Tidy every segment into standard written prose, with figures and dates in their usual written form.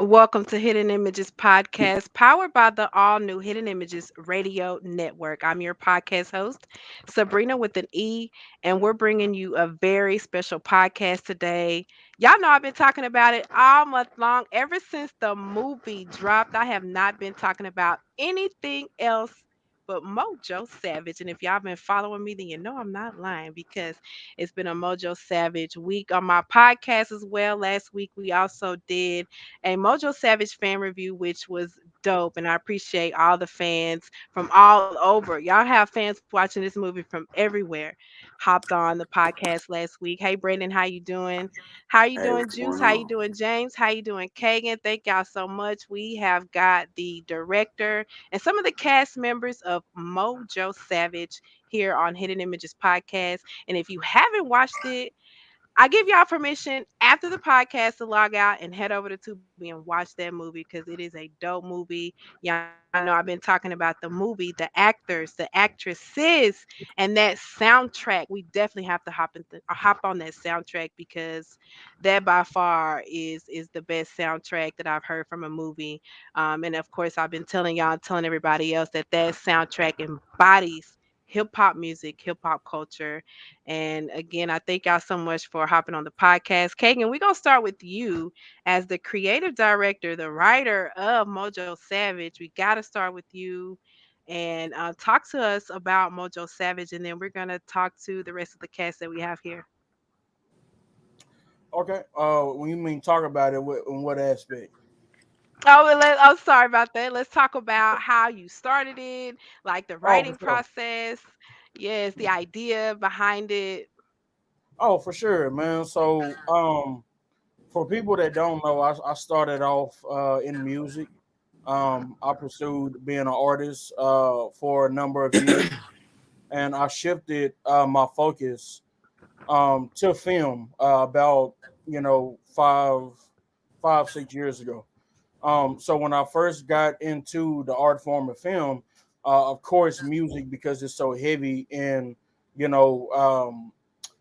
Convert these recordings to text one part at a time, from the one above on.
Welcome to Hidden Images Podcast, powered by the all new Hidden Images Radio Network. I'm your podcast host, Sabrena with an E, and we're bringing you a very special podcast today. Y'all know I've been talking about it all month long. Ever since the movie dropped, I have not been talking about anything else but Mojo Savage. And if y'all been following me, then you know I'm not lying because it's been a Mojo Savage week on my podcast as well. Last week, we also did a Mojo Savage fan review, which was dope. And I appreciate all the fans from all over. Y'all have fans watching this movie from everywhere. Hopped on the podcast last week. Hey, Brandon, how you doing? How you Hey, doing, what's Juice? going How you on? doing, James? How you doing, Kaegan? Thank y'all so much. We have got the director and some of the cast members of Mojo Savage here on Hidden Images Podcast. And if you haven't watched it, I give y'all permission after the podcast to log out and head over to Tubi and watch that movie because it is a dope movie. Y'all know I've been talking about the movie, the actors, the actresses, and that soundtrack. We definitely have to hop on that soundtrack because that by far is the best soundtrack that I've heard from a movie. And of course, I've been telling y'all, telling everybody else that that soundtrack embodies hip hop music, hip hop culture. And again, I thank y'all so much for hopping on the podcast. Kagan, we're going to start with you as the creative director, the writer of Mojo Savage. We got to start with you and talk to us about Mojo Savage. And then we're going to talk to the rest of the cast that we have here. Okay. When you mean talk about it, in what aspect? Oh, I'm sorry about that. Let's talk about how you started it, like the Oh, for writing sure. process. Yes, the idea behind it. Oh, for sure, man. So, for people that don't know, I started off in music. I pursued being an artist for a number of years, and I shifted my focus to film about 5, 6 years ago. So when I first got into the art form of film, of course, music because it's so heavy in you know um,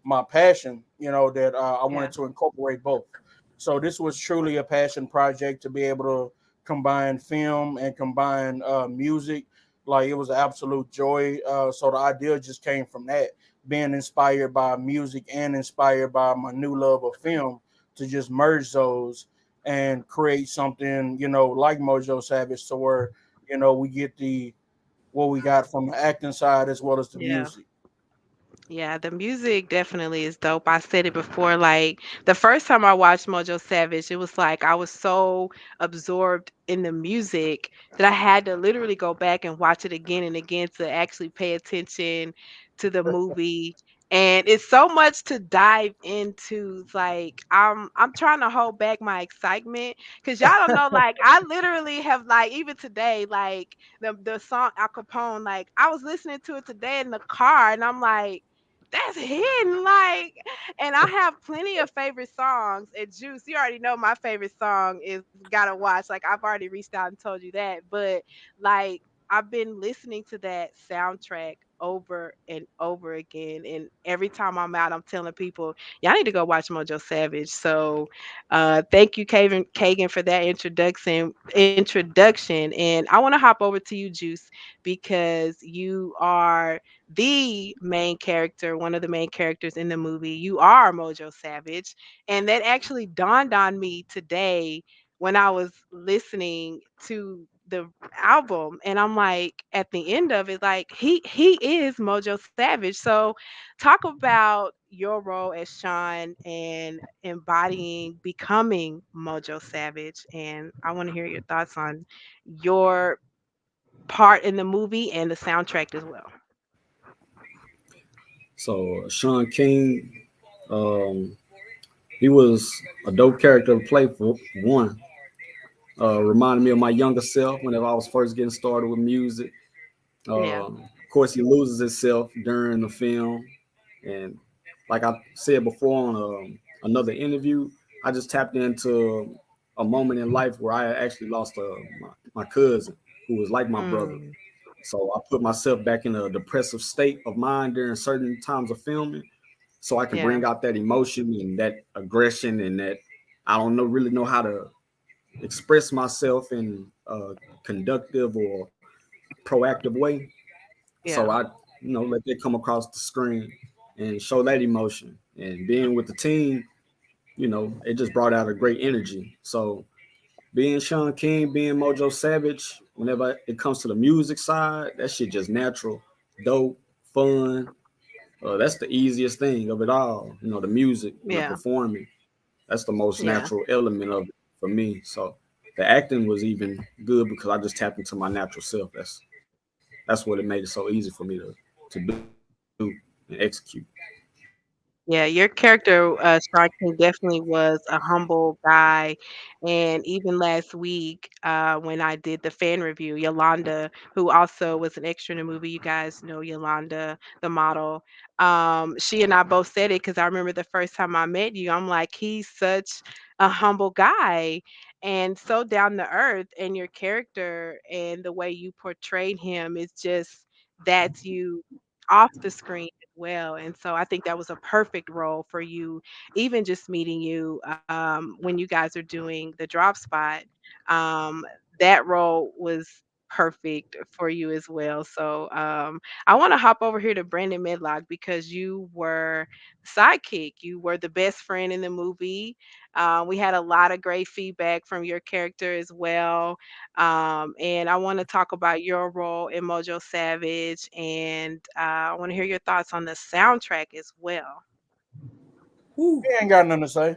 my passion. That I Yeah. wanted to incorporate both. So this was truly a passion project to be able to combine film and combine music. Like it was an absolute joy. So the idea just came from that, being inspired by music and inspired by my new love of film to just merge those and create something, like Mojo Savage, to where, we get the what we got from the acting side as well as the Yeah. music. Yeah, the music definitely is dope. I said it before, like the first time I watched Mojo Savage, it was like I was so absorbed in the music that I had to literally go back and watch it again and again to actually pay attention to the movie. And it's so much to dive into. It's like I'm trying to hold back my excitement because y'all don't know. Like I literally have like even today, like the song Al Capone, like I was listening to it today in the car, and I'm like that's hidden. Like, and I have plenty of favorite songs. And Juice, you already know my favorite song is Gotta Watch. Like, I've already reached out and told you that. But, like, I've been listening to that soundtrack over and over again. And every time I'm out, I'm telling people, y'all need to go watch Mojo Savage. So, thank you, Kagan, for that introduction. And I want to hop over to you, Juice, because you are the main character, one of the main characters in the movie. You are Mojo Savage. And that actually dawned on me today when I was listening to the album, and I'm like at the end of it, like he is Mojo Savage. So talk about your role as Sean and embodying becoming Mojo Savage, and I want to hear your thoughts on your part in the movie and the soundtrack as well. So Sean King, um, he was a dope character to play for one. Reminded me of my younger self whenever I was first getting started with music. Yeah. Of course, he loses himself during the film, and like I said before on another interview, I just tapped into a moment in life where I actually lost my cousin who was like my brother. Mm, So I put myself back in a depressive state of mind during certain times of filming, so I can yeah. bring out that emotion and that aggression and that I don't know really know how to express myself in a conductive or proactive way. So Yeah. I, let that come across the screen and show that emotion. And being with the team, it just brought out a great energy. So being Sean King, being Mojo Savage, whenever it comes to the music side, that shit just natural, dope, fun. That's the easiest thing of it all. The music and the Yeah. performing. That's the most Yeah. natural element of it for me. So the acting was even good because I just tapped into my natural self. That's what it made it so easy for me to do and execute. Yeah, your character, Star King, definitely was a humble guy. And even last week, when I did the fan review, Yolanda, who also was an extra in the movie, you guys know Yolanda, the model. She and I both said it because I remember the first time I met you, I'm like, he's such a humble guy and so down to earth. And your character and the way you portrayed him is just that's you off the screen well. And so I think that was a perfect role for you, even just meeting you when you guys are doing the drop spot. Um, that role was perfect for you as well. So I want to hop over here to Brandon Medlock because you were sidekick. You were the best friend in the movie. We had a lot of great feedback from your character as well. And I want to talk about your role in Mojo Savage, and I want to hear your thoughts on the soundtrack as well. He Woo. ain't got nothing to say.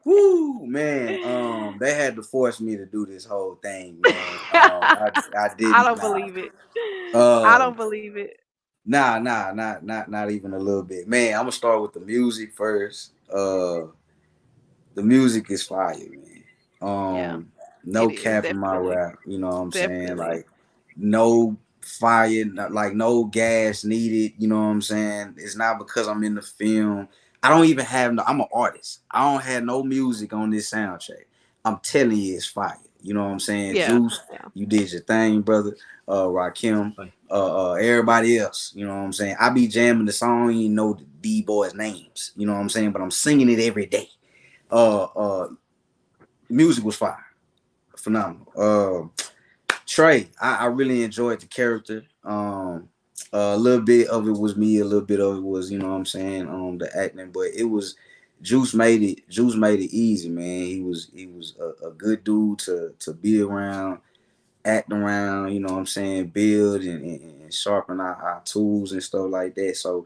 Woo, man. They had to force me to do this whole thing, man. I I didn't. don't believe it. I Uh, don't believe it. not even a little bit, man. I'm gonna start with the music first. The music is fire, man. Yeah, No it is cap in my definitely, rap. You know what I'm saying? definitely. Like no fire, like no gas needed. You know what I'm saying? It's not because I'm in the film. I don't even have no. I'm an artist. I don't have no music on this soundtrack. I'm telling you, it's fire. You know what I'm saying? Yeah, Juice, yeah, you did your thing, brother. Rakim, Like, everybody else. You know what I'm saying? I be jamming the song, you know the D boys' names. You know what I'm saying? But I'm singing it every day. Uh, uh, Music was fire, phenomenal. Trey, I really enjoyed the character. A little bit of it was me, a little bit of it was, you know what I'm saying, the acting, but it was Juice made it easy, man. He was a good dude to be around, act around, you know what I'm saying, build and sharpen our tools and stuff like that. So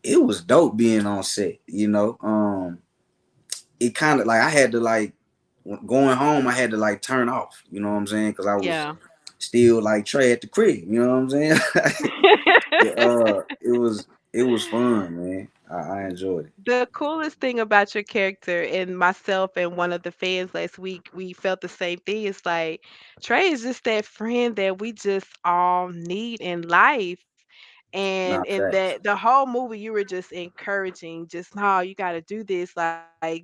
it was dope being on set, you know. It kind of like I had to like going home, I had to like turn off, you know what I'm saying? Because I was yeah. still like Trey at the crib, you know what I'm saying? But, it was fun, man. I enjoyed it. The coolest thing about your character and myself and one of the fans last week, we felt the same thing. It's like Trey is just that friend that we just all need in life. And Not in facts. that the whole movie you were just encouraging, just no, you got to do this like this.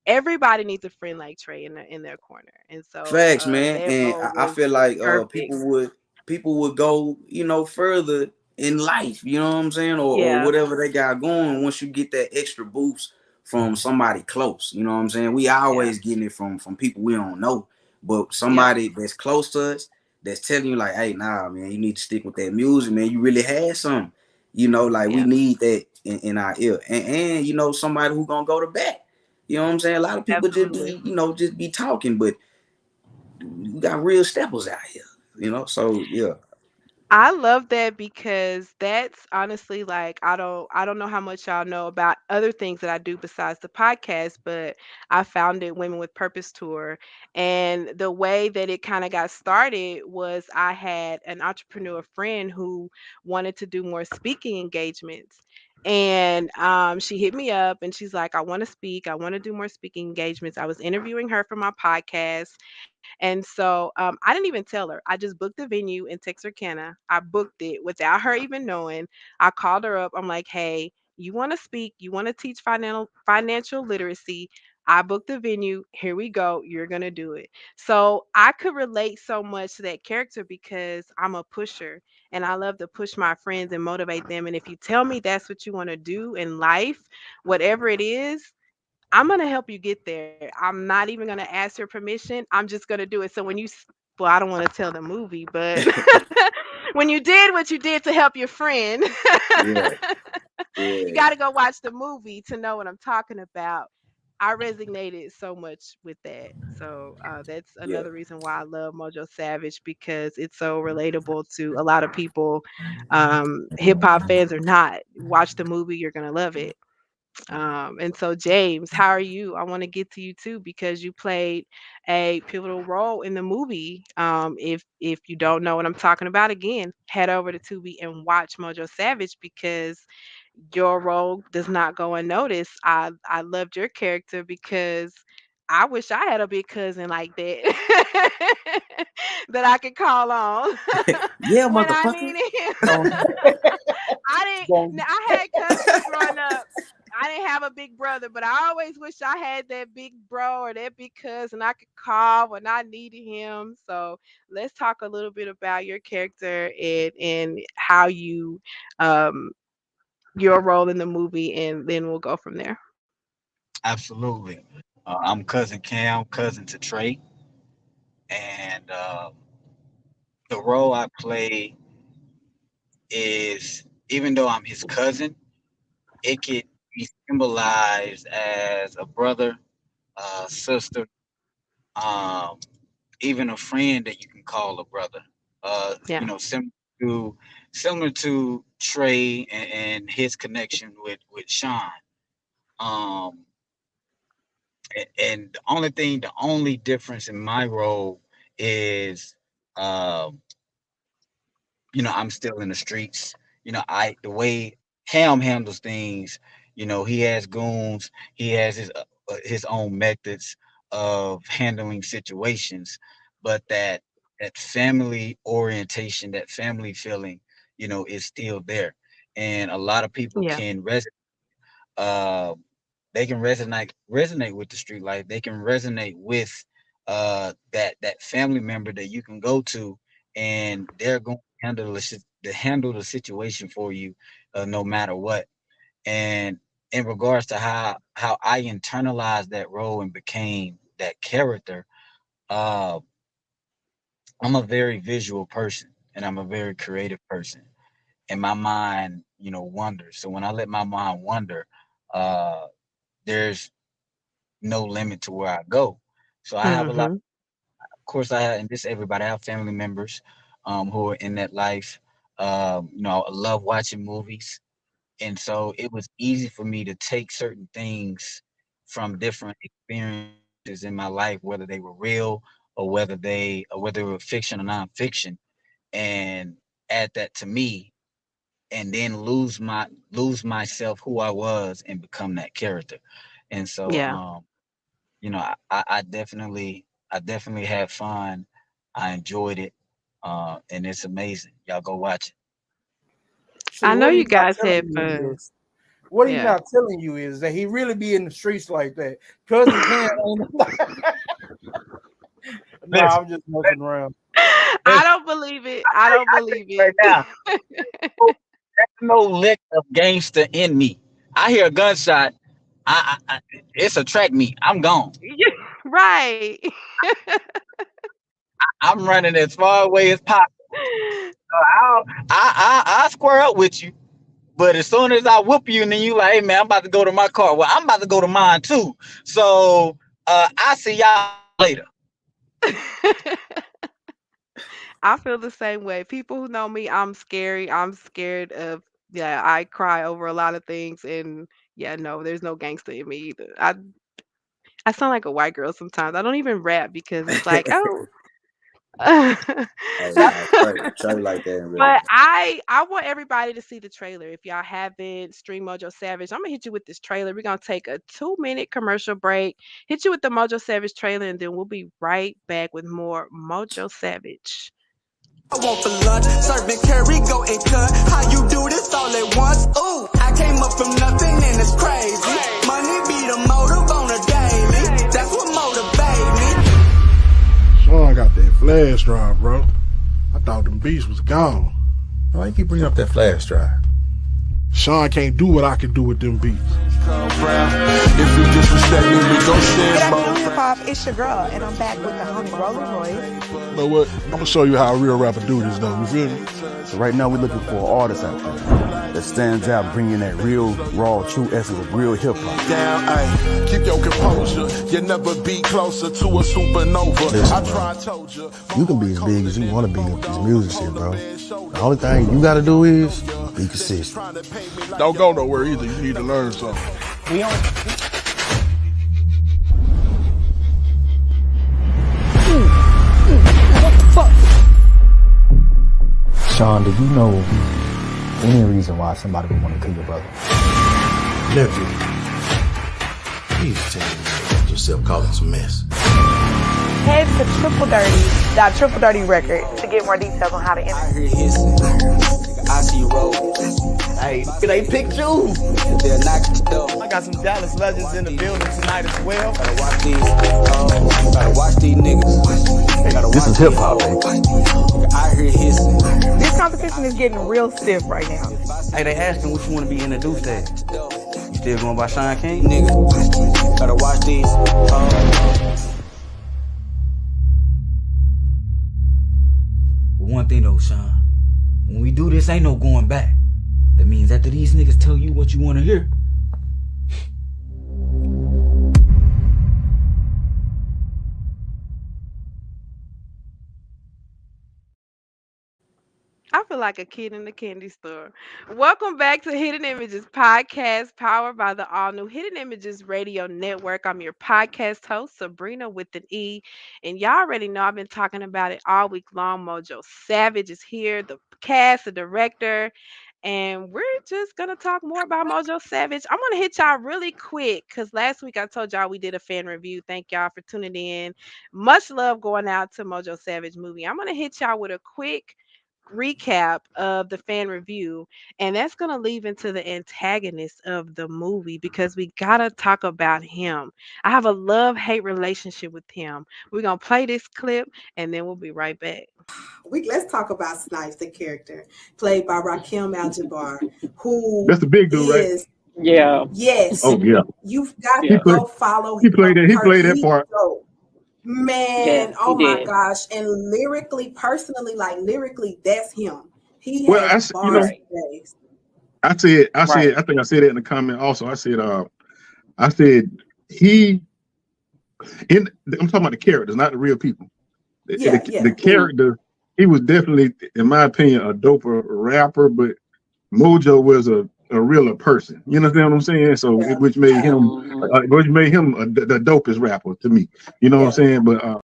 Everybody needs a friend like Trey in their corner. And so Facts, man. that And role I was feel like perfect. people would go, further in life, you know what I'm saying? Or Yeah. whatever they got going once you get that extra boost from somebody close. You know what I'm saying? We Yeah. always getting it from people we don't know. But Yep. somebody that's close to us that's telling you like, hey, nah, man, you need to stick with that music, man. You really had some. Like we Yep. need that in our ear. And somebody who gonna go to bat. You know what I'm saying? A lot of people just Absolutely. be talking, but you got real steppers out here. So yeah. I love that because that's honestly like I don't know how much y'all know about other things that I do besides the podcast, but I founded Women with Purpose Tour, and the way that it kind of got started was I had an entrepreneur friend who wanted to do more speaking engagements. And she hit me up and she's like, I want to speak. I want to do more speaking engagements. I was interviewing her for my podcast. And so I didn't even tell her. I just booked the venue in Texarkana. I booked it without her even knowing. I called her up. I'm like, hey, you want to speak? You want to teach financial literacy? I booked the venue. Here we go. You're going to do it. So I could relate so much to that character because I'm a pusher and I love to push my friends and motivate them. And if you tell me that's what you want to do in life, whatever it is, I'm gonna help you get there. I'm not even gonna ask your permission. I'm just gonna do it. So when well, I don't want to tell the movie, but when you did what you did to help your friend, Yeah, you yeah, got to go watch the movie to know what I'm talking about. I resonated so much with that. So that's yeah. another reason why I love Mojo Savage, because it's so relatable to a lot of people. Hip hop fans or not, watch the movie, you're gonna love it. And so, James, how are you? I want to get to you too because you played a pivotal role in the movie. If you don't know what I'm talking about, again, head over to Tubi and watch Mojo Savage because your role does not go unnoticed. I loved your character because I wish I had a big cousin like that that I could call on Yeah, when I motherfucker. needed him. Don't, I had cousins growing up. I didn't have a big brother, but I always wish I had that big bro or that big cousin I could call when I needed him. So let's talk a little bit about your character and how you um your role in the movie, and then we'll go from there. Absolutely. I'm cousin Cam, cousin to Trey, and the role I play is, even though I'm his cousin, it could be symbolized as a brother, sister, um, even a friend that you can call a brother. Yeah. To similar to Trey and his connection with Sean. Um, and the only difference in my role is, um, I'm still in the streets. The way Ham handles things, he has goons, he has his own methods of handling situations, but that family orientation, that family feeling, is still there, and a lot of people Yeah. can uh, they can resonate with the street life. They can resonate with that family member that you can go to, and they're going to handle the situation for you, no matter what. And in regards to how I internalized that role and became that character, uh, I'm a very visual person and I'm a very creative person, and my mind, wanders. So when I let my mind wander, uh, there's no limit to where I go. So I have a lot. Mhm. Of course, I have, and this everybody, I have family members who are in that life. I love watching movies, and so it was easy for me to take certain things from different experiences in my life, whether they were real or whether they were fiction or nonfiction, and add that to me, and then lose myself, who I was, and become that character. And so, Yeah. I definitely had fun. I enjoyed it, and it's amazing. Y'all go watch it. see, I know what you he's not guys telling had you fun. is what he's Yeah. not telling you is that he really be in the streets like that. Cousin Cam ain't no, Listen, I'm just messing around. I listen. don't believe it. I don't I tell believe you right it. now, there's no lick of gangster in me. I hear a gunshot. It's a track meet. I'm gone. Yeah, right. I'm running as far away as possible. I square up with you. But as soon as I whoop you, and then you like, hey man, I'm about to go to my car. Well, I'm about to go to mine too. So I see y'all later. I feel the same way. People who know me, I'm scary. I'm scared of, yeah, I cry over a lot of things, and yeah, no, there's no gangster in me either. I sound like a white girl sometimes. I don't even rap because it's like, oh. Oh That no, Trey like that in real But life. I want everybody to see the trailer. If y'all haven't, stream Mojo Savage. I'm gonna hit you with this trailer. We're gonna take a 2-minute commercial break. Hit you with the Mojo Savage trailer, and then we'll be right back with more Mojo Savage. I want for lunch, serving curry, go and cut. How you do this all at once? Ooh, I came up from nothing and it's crazy. Money be the motive on a daily. That's what motivate me. Sean got that flash drive, bro. I thought them beats was gone. Why you keep bringing up that flash drive? Sean Sean can't do what I can do with them beats. If you disrespect me, we gon' Good send more. afternoon, hip hop. It's your girl, and I'm back with the homie Rolling Royce. You know what? I'm gonna show you how a real rapper do this, though. You feel me? So right now we're looking for an artist out there that stands out, bringing that real, raw, true essence of real hip hop. Down, ay. Keep your composure. You never be closer to a supernova. Listen, I tried, told you. You can be as big as you want to be with this music shit, bro. The only thing you gotta do is be consistent. Don't go nowhere either. You need to learn something. We on. Sean, do you know any reason why somebody would want to kill your brother? Nephew, please tell me about yourself causing some mess. Head to Triple Dirty Record to get more details on how to enter. I hear hissing. I see you roll. Hey, they picked you. They'll knock the door. I got some Dallas legends in the building tonight as well. Gotta watch these. Gotta watch these niggas. This is hip hop, baby. I hear hissing. This competition is getting real stiff right now. Hey, they asking what you want to be introduced as. You still going by Sean King? Nigga. Gotta watch these. One thing though, Sean, when we do this, ain't no going back. That means after these niggas tell you what you want to hear, I feel like a kid in the candy store. Welcome back to Hidden Images Podcast, powered by the all new Hidden Images Radio Network. I'm your podcast host, Sabrena with an E. And y'all already know I've been talking about it all week long. Mojo Savage is here, the cast, the director. And we're just going to talk more about Mojo Savage. I'm going to hit y'all really quick because last week I told y'all we did a fan review. Thank y'all for tuning in. Much love going out to Mojo Savage movie. I'm going to hit y'all with a quick recap of the fan review, and that's going to leave into the antagonist of the movie because we got to talk about him. I have a love-hate relationship with him. We're going to play this clip and then we'll be right back. Let's talk about Snipes, the character played by Rakim Al Jabbaar, who that's the big dude, right? Yeah. Yes. Oh yeah. You've got to go follow him. He played that part. Man, oh my gosh. And lyrically, personally, lyrically, that's him. He has bars days. I think I said that in the comment also. I said I'm talking about the characters, not the real people. The character, he was definitely, in my opinion, a doper rapper, but Mojo was a realer person. You understand what I'm saying? So which made him the dopest rapper to me. You know what I'm saying? But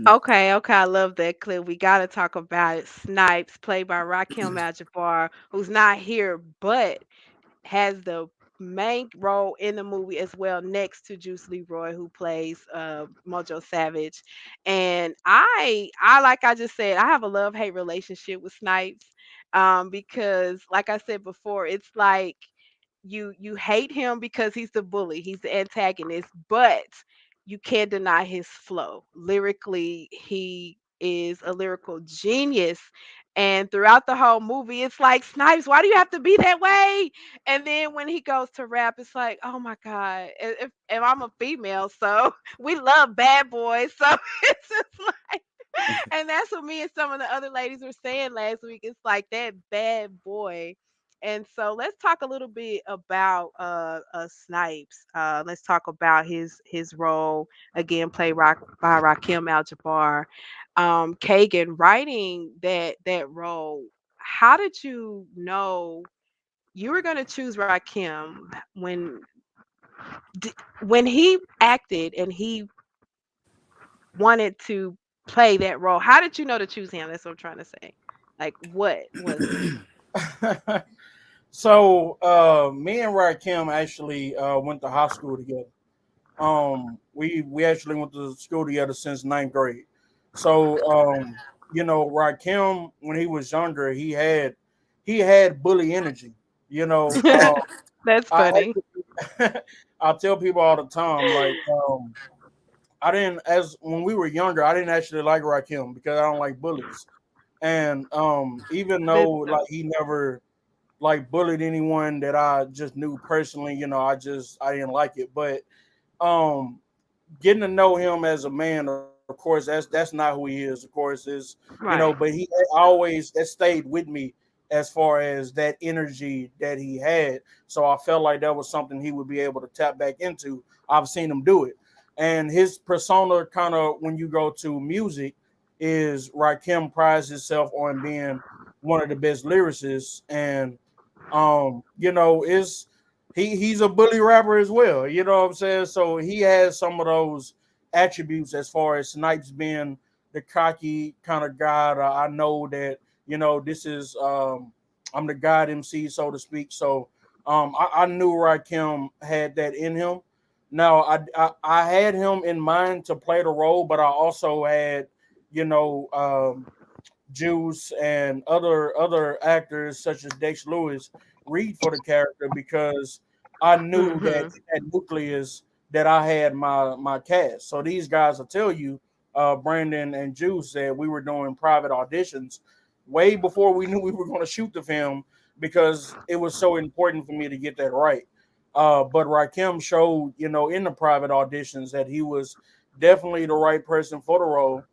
Okay, I love that clip. We got to talk about it. Snipes, played by Rakim Al Jabbaar, who's not here, but has the main role in the movie as well, next to Juise Leroy, who plays Mojo Savage. And I like I just said, I have a love-hate relationship with Snipes, because like I said before, it's like you hate him because he's the bully, he's the antagonist, but you can't deny his flow. Lyrically, he is a lyrical genius. And throughout the whole movie, it's like, Snipes, why do you have to be that way? And then when he goes to rap, it's like, oh my God, if I'm a female, so we love bad boys. So it's just like, and that's what me and some of the other ladies were saying last week. It's like that bad boy. And so let's talk a little bit about Snipes. Let's talk about his role, again played by Rakim Al Jabbaar. Kaegan writing that role. How did you know you were going to choose Rakim when he acted and he wanted to play that role? How did you know to choose him? That's what I'm trying to say. Like, what was it? So me and Rakim actually went to high school together. We actually went to school together since 9th grade. So Rakim, when he was younger, he had bully energy. That's funny. I tell people all the time, when we were younger, I didn't actually like Rakim because I don't like bullies. And even though he never like bullied anyone that I just knew personally. I didn't like it, but um, getting to know him as a man, of course, that's not who he is. Of course, but Right. he always that stayed with me as far as that energy that he had. So I felt like that was something he would be able to tap back into. I've seen him do it, and his persona, kind of when you go to music, is Rakim prides himself on being one of the best lyricists, and is he's a bully rapper as well. You know what I'm saying? So he has some of those attributes as far as Snipes being the cocky kind of guy. I know that this is I'm the God MC, so to speak. So I knew Rakim had that in him. Now I had him in mind to play the role, but I also had you know Juice and other actors such as Dex Lewis read for the character because I knew that Mhm. in that nucleus that I had my cast. So these guys will tell you, Brandon and Juice said we were doing private auditions way before we knew we were going to shoot the film because it was so important for me to get that right. But Rakim showed, in the private auditions that he was definitely the right person for the role.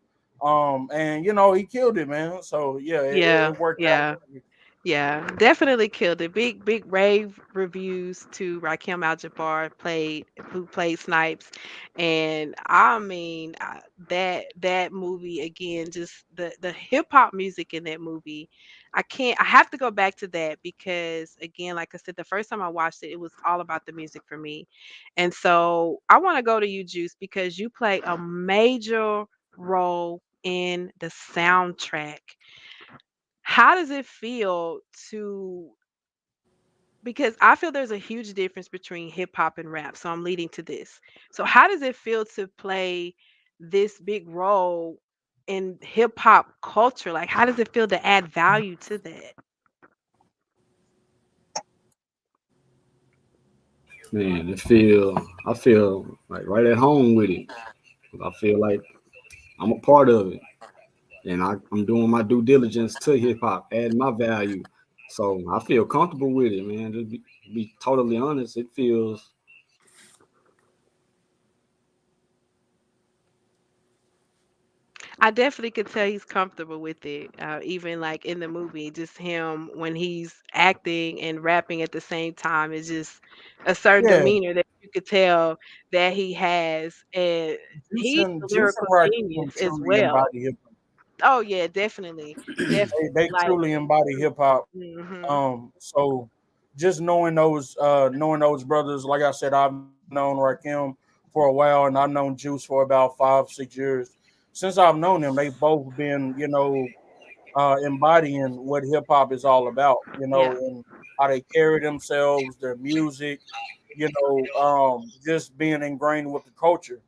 And he killed it, man. So yeah, Yeah, it worked out yeah. perfect. Yeah, definitely killed it. Big rave reviews to Rakim Al Jabbar who played Snipes, and I mean that movie again, just the hip hop music in that movie. I have to go back to that because again, like I said, the first time I watched it, it was all about the music for me, and so I want to go to you, Juice, because you play a major role in the soundtrack. How does it feel to, because I feel there's a huge difference between hip hop and rap. So I'm leading to this. So how does it feel to play this big role in hip hop culture? Like how does it feel to add value to that? Man, I feel like right at home with it. I feel like I'm a part of it, and I'm doing my due diligence to hip hop, adding my value. So I feel comfortable with it, man. To be totally honest, it feels I definitely could tell he's comfortable with it. Even like in the movie, just him when he's acting and rapping at the same time is just a certain Yeah, demeanor that you could tell that he has, and he's a Juice and lyrical Rakim genius as truly well. embody hip hop. Oh yeah, definitely, They definitely. Like, truly embody hip hop. hmm So just knowing those brothers, like I said, I've known Rakim for a while, and I've known Juice for about 5-6 years. Since I've known them, they've both been, embodying what hip hop is all about, yeah, and how they carry themselves, their music, just being ingrained with the culture.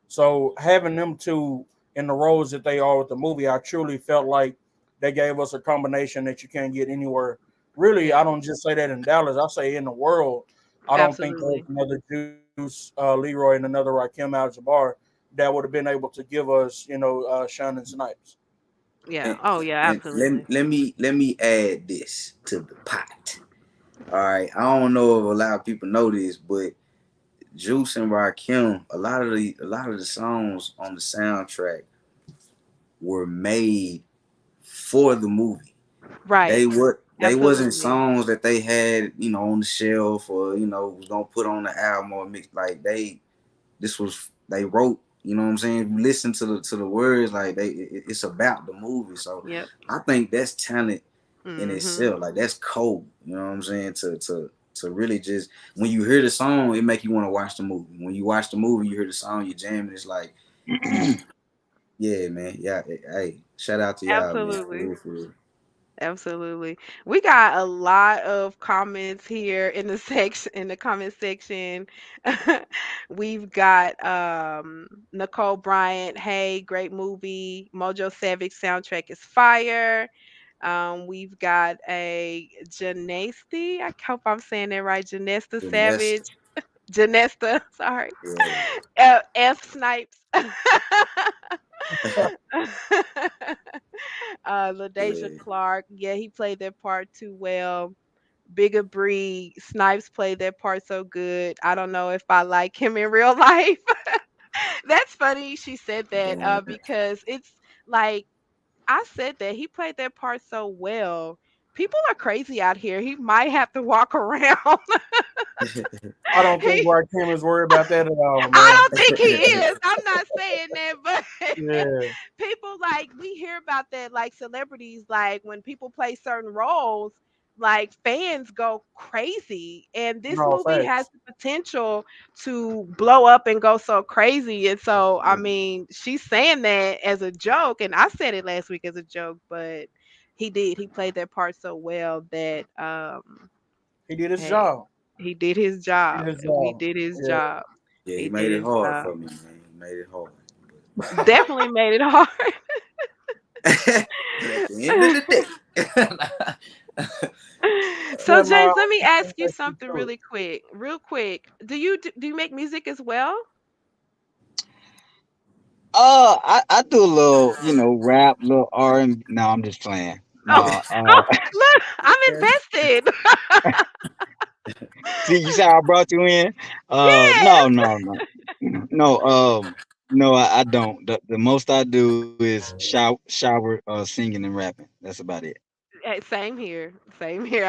So having them two in the roles that they are with the movie, I truly felt like they gave us a combination that you can't get anywhere. Really, I yeah, don't just say that in Dallas. I say in the world. I don't think there's absolutely, another Juice Leroy and another Rakim Al Jabbar that would have been able to give us, Shining Snipes. yeah. And, Oh yeah, and absolutely. let me add this to the pot. All right, I don't know if a lot of people know this, but Juice and Rakim, a lot of the songs on the soundtrack were made for the movie. Right, They wasn't absolutely. songs that they had, on the shelf or was gonna put on the album or mix. Like they wrote. You know what I'm saying? If you listen to the words, like it's about the movie. So Yep. I think that's talent in Mhm. itself. Like that's cold. You know what I'm saying? To really just when you hear the song, it make you want to watch the movie. When you watch the movie, you hear the song, you jamming. It's like you, yeah, man. Yeah, hey, shout out to y'all, man. For Absolutely. real, for real. Absolutely. We got a lot of comments here in the section in the comment section. We've got Nicole Bryant, hey, great movie. Mojo Savage soundtrack is fire. We've got a Janesti. I hope I'm saying that right. Janesta And that's Savage. Janesta, sorry. yeah, F Snipes. LaDeja yeah. Clark, yeah, he played that part too well. Bigger Bree, Snipes played that part so good. I don't know if I like him in real life. That's funny she said that Yeah. because it's like I said that he played that part so well. People are crazy out here. He might have to walk around. I don't think he Rakim is worried about that at all, I man. don't think he is. I'm not saying that, but Yeah, people like we hear about that like celebrities like when people play certain roles like fans go crazy and this no movie has facts. the potential to blow up and go so crazy and so I mean she's saying that as a joke and I said it last week as a joke but he played that part so well that He did his hey job. he did his He did job. his We job. did his Yeah. job. Yeah, he He made did it his hard job. for me, man. He made it hard. Definitely made it hard. But at the end of the day, So Yeah, no, James, let me ask you let's get something to it. really quick. Real quick. Do you make music as well? I do a little, rap, little R&B. No, I'm just playing. Oh, No, oh look, I'm invested. see, you see how I brought you in? No, Yes. no, no, no. No, I don't. The most I do is shower, singing and rapping. That's about it. Same here. Same here.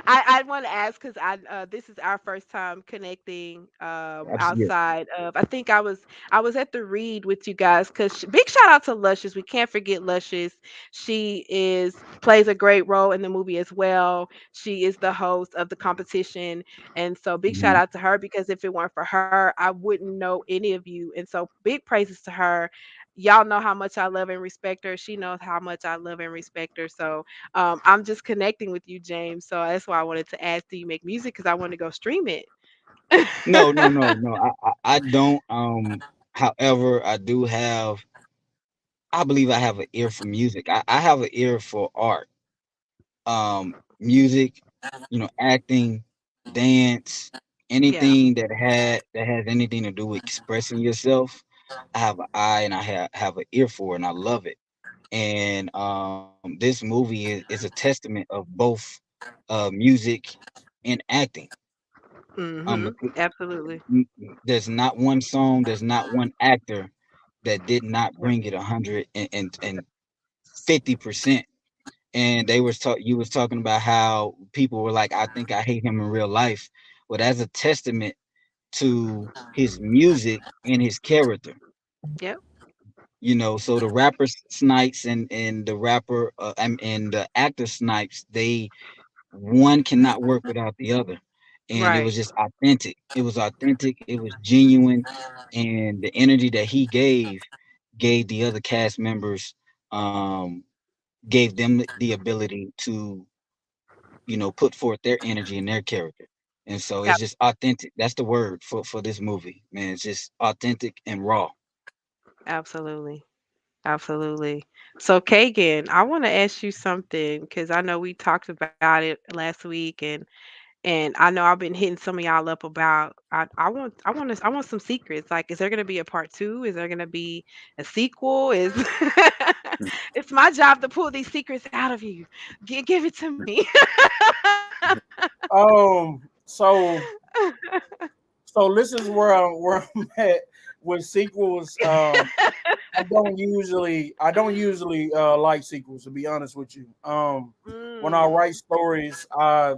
I want to ask because I this is our first time connecting Absolutely. outside of I was at the read with you guys because big shout out to Luscious. We can't forget Luscious. She is plays a great role in the movie as well. She is the host of the competition, and so big shout Hmm. out to her because if it weren't for her, I wouldn't know any of you. And so big praises to her. Y'all know how much I love and respect her. She knows how much I love and respect her. So I'm just connecting with you, James. So that's why I wanted to ask, do you make music? Because I want to go stream it. No, no, no, no. I don't. However, I do have. I believe I have an ear for music. I have an ear for art. Music, acting, dance, Yeah. anything that has anything to do with expressing yourself. I have an eye and I have an ear for, it, and I love it. And this movie is a testament of both music and acting. Because Absolutely. there's not one song, there's not one actor that did not bring it 150%. And you was talking about how people were like, I think I hate him in real life. Well, that's a testament to his music and his character. Yep. So the rapper Snipes and the rapper and the actor Snipes, they one cannot work without the other. And it Right. was just authentic. It was authentic, it was genuine, and the energy that he gave the other cast members, gave them the ability to, put forth their energy and their character. And so it's Yep. just authentic. That's the word for this movie, man. It's just authentic and raw. Absolutely. Absolutely. So Kagan, I want to ask you something because I know we talked about it last week and I know I've been hitting some of y'all up about I want some secrets. Like, is there gonna be a part two? Is there gonna be a sequel? Is it's my job to pull these secrets out of you. Give it to me. So this is where I'm at with sequels. I don't usually like sequels, to be honest with you. When I write Mm, stories, I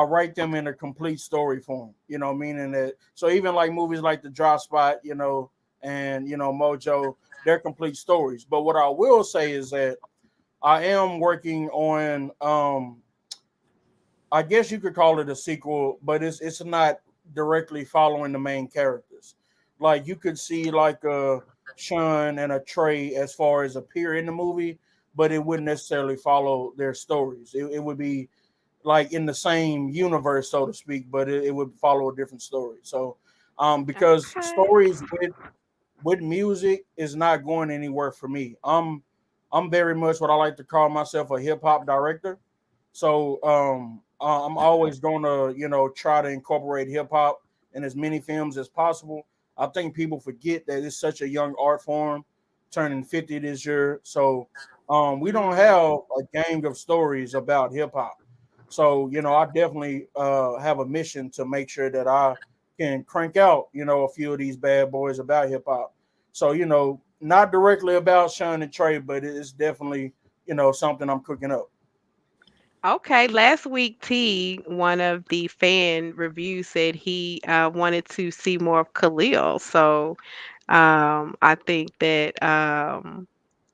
write them in a complete story form. Meaning that so even like movies like The Drop Spot, and Mojo, they're complete stories. But what I will say is that I am working on I guess you could call it a sequel, but it's not directly following the main characters. Like you could see like a Sean and a Trey as far as appear in the movie, but it wouldn't necessarily follow their stories. It would be like in the same universe, so to speak, but it would follow a different story. So, because okay. stories with music is not going anywhere for me. I'm very much what I like to call myself a hip hop director. So I'm always gonna try to incorporate hip hop in as many films as possible. I think people forget that it's such a young art form, turning 50 this year. So we don't Mm, have a gang of stories about hip hop. So, I definitely have a mission to make sure that I can crank out, a few of these bad boys about hip hop. So, not directly about Sean and Trey, but it's definitely, something I'm cooking up. Okay, last week T, one of the fan reviews said he wanted to see more of Khalil. So I think that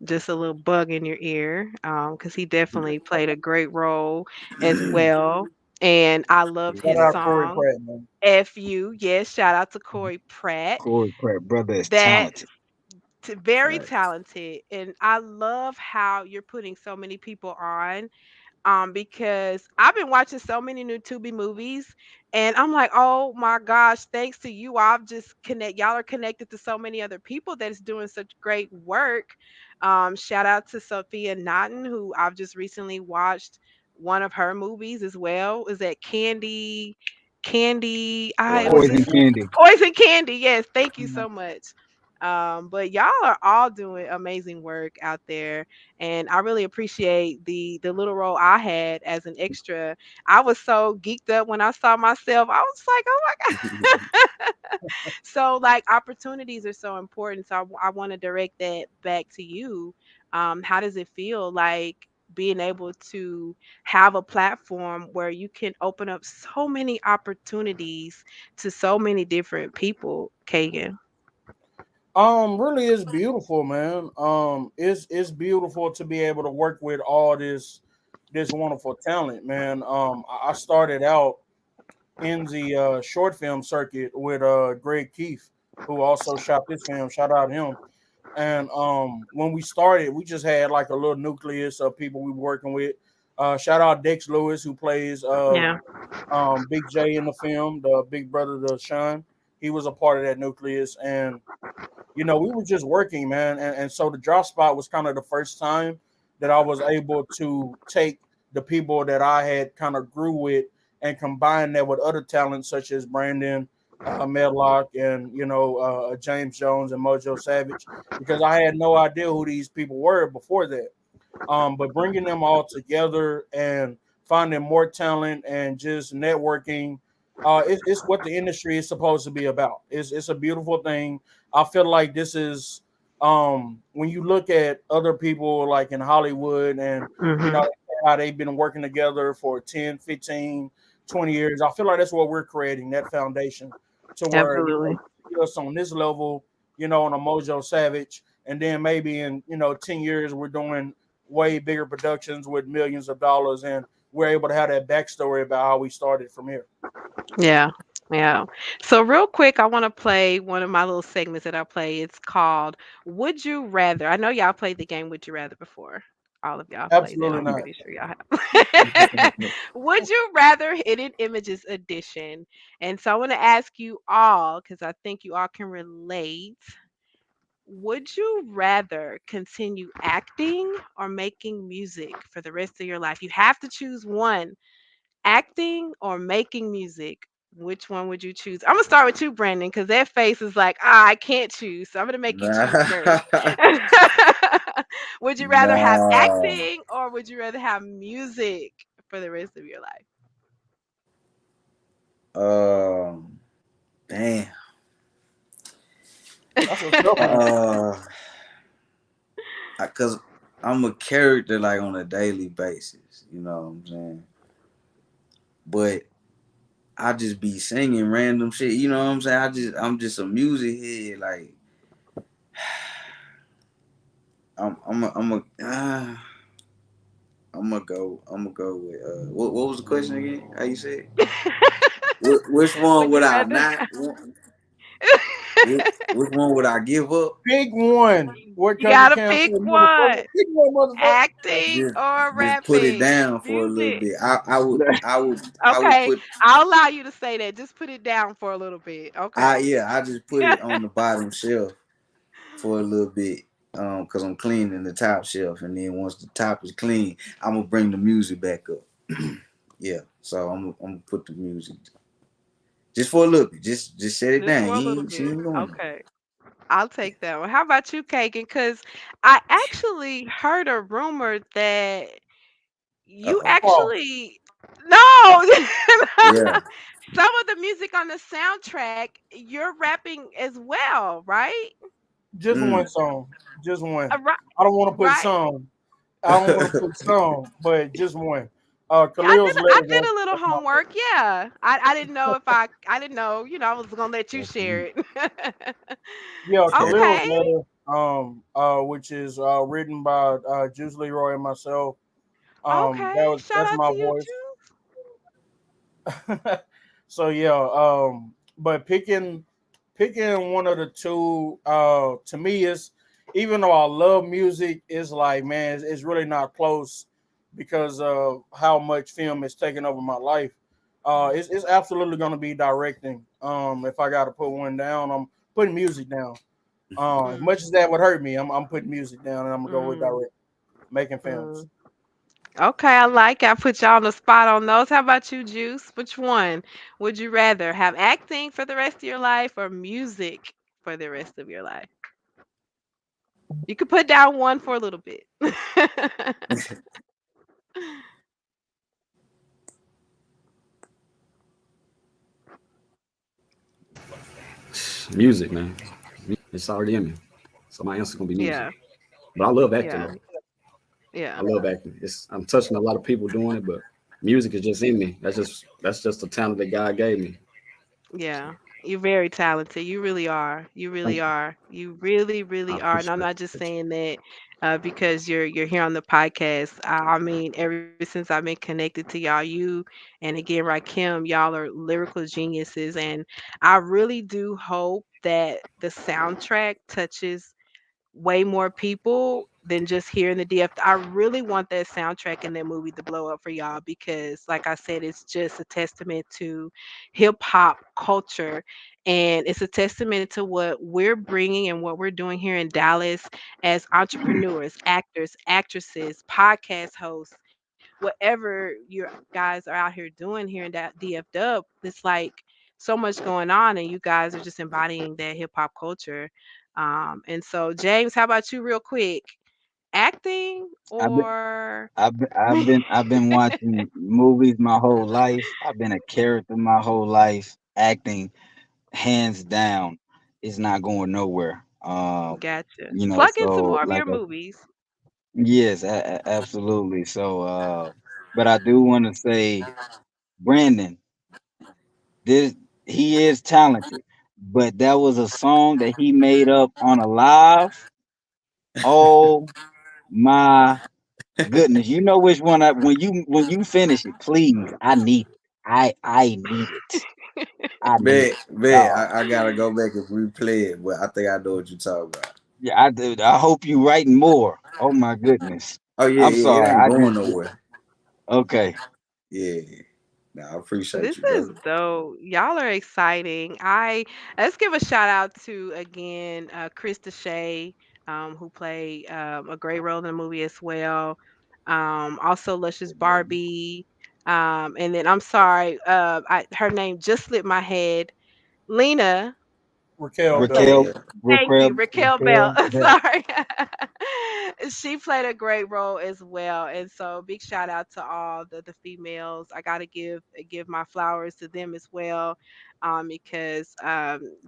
just a little bug in your ear because he definitely played a great role as well. And I loved Shout his out Corey song. Pratt, man. FU, yes, shout out to Corey Pratt. Corey Pratt, brother is That talented. very Facts. talented, and I love how you're putting so many people on because I've been watching so many new Tubi movies and I'm like, oh my gosh, thanks to you, I've just y'all are connected to so many other people that is doing such great work. Shout out to Sophia Naughton, who I've just recently watched one of her movies as well. Is that Candy? I Poison was Poison it Candy. Candy. Poison Candy. Yes, thank you Mhm. so much. But y'all are all doing amazing work out there, and I really appreciate the little role I had as an extra. I was so geeked up when I saw myself. I was like, oh my god. So like opportunities are so important. So I want to direct that back to you. How does it feel like being able to have a platform where you can open up so many opportunities to so many different people, Kagan? Really it's beautiful, man. It's beautiful to be able to work with all this wonderful talent, man. I started out in the short film circuit with Greg Keith, who also shot this film. Shout out him. And when we started, we just had like a little nucleus of people we were working with. Shout out Dex Lewis, who plays Yeah. Big J in the film, the big brother to Sean. He was a part of that nucleus, and we were just working, man. And so the drop spot was kind of the first time that I was able to take the people that I had kind of grew with and combine that with other talents such as Brandon, Medlock, and James Jones and Mojo Savage, because I had no idea who these people were before that. But bringing them all together and finding more talent and just networking, it's what the industry is supposed to be about. It's a beautiful thing. I feel like this is when you look at other people like in Hollywood and you know Mhm. how they've been working together for 10, 15, 20 years. I feel like that's what we're creating, that foundation to where Absolutely. you see us on this level, on a Mojo Savage, and then maybe in 10 years we're doing way bigger productions with millions of dollars, and we're able to have that backstory about how we started from here. Yeah. Yeah. So real quick, I want to play one of my little segments that I play. It's called Would You Rather. I know y'all played the game Would You Rather before. All of y'all played that. Absolutely I'm not. pretty sure y'all have. Would you rather Hidden Images edition? And so I want to ask you all because I think you all can relate. Would you rather continue acting or making music for the rest of your life? You have to choose one, acting or making music. Which one would you choose? I'm gonna start with you, Brandon, because that face is like, I can't choose. So I'm gonna make you choose first. Would you rather have Nah. acting or would you rather have music for the rest of your life? Um. Damn. That's a tough one. Uh. Cause I'm a character like on a daily basis. You know what I'm saying? But I just be singing random shit. You know what I'm saying? I'm just a music head. Like I'm gonna go with what was the question again? How you say it? Which one Would would you I rather? not? Which one would I give up? Pick one. What You country gotta came pick from, one. motherfucker? Pick one, motherfucker. Acting Just or just put it rapping. down for a little Music. bit. I would Okay, put I'll allow you to say that. Just put it down for a little bit. I Okay. yeah, I just put it on the bottom shelf for a little bit. Cause I'm cleaning the top shelf, and then once the top is clean, I'm gonna bring the music back up. Yeah, so I'm gonna put the music just for a little bit. Just set it Just down. for a little She bit. ain't going nowhere. Okay. I'll take that one. How about you, Kagan? Because I actually heard a rumor that Uh you oh. False. actually No. Yeah. Some of the music on the soundtrack, you're rapping as well, right? Just one Mm. song. Just one. Right. I don't want to put Right. some. I don't want to put some, but just one. Yeah, Khalil's I letter. did a little homework. Yeah. I didn't know if I didn't know, I was gonna let you share it. Yeah, Khalil's Okay. letter. Which is written by Juise Leroy and myself. Okay. Shout That's out my to you, voice. Juice. So yeah, but picking one of the two, to me is, even though I love music, it's like, man, it's really not close because of how much film is taking over my life. It's absolutely going to be directing. If I got to put one down, I'm putting music down. As much as that would hurt me, I'm putting music down, and I'm gonna go with direct, making films. Okay, I like it. I put y'all on the spot on those. How about you, Juice? Which one would you rather have, acting for the rest of your life or music for the rest of your life? You could put down one for a little bit. Music, man. It's already in me. So my answer's gonna be music. Yeah. But I love acting Yeah. though. Yeah. I love acting. I'm touching a lot of people doing it, but music is just in me. That's just the talent that God gave me. Yeah. You're very talented. You really are. You Thank really you. are. You really, I really are. And I'm appreciate not just it. saying that because you're here on the podcast. I mean, ever since I've been connected to y'all, you and again Rakim, y'all are lyrical geniuses, and I really do hope that the soundtrack touches way more people than just hearing the DF. I really want that soundtrack in that movie to blow up for y'all because, like I said, it's just a testament to hip hop culture. And it's a testament to what we're bringing and what we're doing here in Dallas as entrepreneurs, actors, actresses, podcast hosts, whatever you guys are out here doing here in that DF Dub. It's like so much going on, and you guys are just embodying that hip hop culture. And so, James, how about you, real quick? Acting I've been or I've been watching movies my whole life. I've been a character my whole life. Acting, hands down, is not going nowhere. gotcha. Plug in some So more of like your movies. yes, absolutely. So, but I do want to say, Brandon, this he is talented, but that was a song that he made up on a live. Oh my goodness! You know which one? When you finish it, please. I need it. I need Bet, it. bet. I gotta go back and replay it, but I think I know what you're talking about. Yeah, I do. I hope you writing more. Oh my goodness. Oh yeah, I'm yeah, it sorry. ain't I going just nowhere. okay. Yeah. Nah, I appreciate This you, is brother. dope. Y'all are exciting. Let's give a shout out to again Kris D'Sha, who played a great role in the movie as well. Also Luscious Barbie. And then I'm sorry, her name just slipped my head. Lena, Raquel who Belt. played Raquel, thank you, Raquel Belt. Belt. Sorry. She played a great role as well. And so big shout out to all the females. I gotta give my flowers to them as well. Because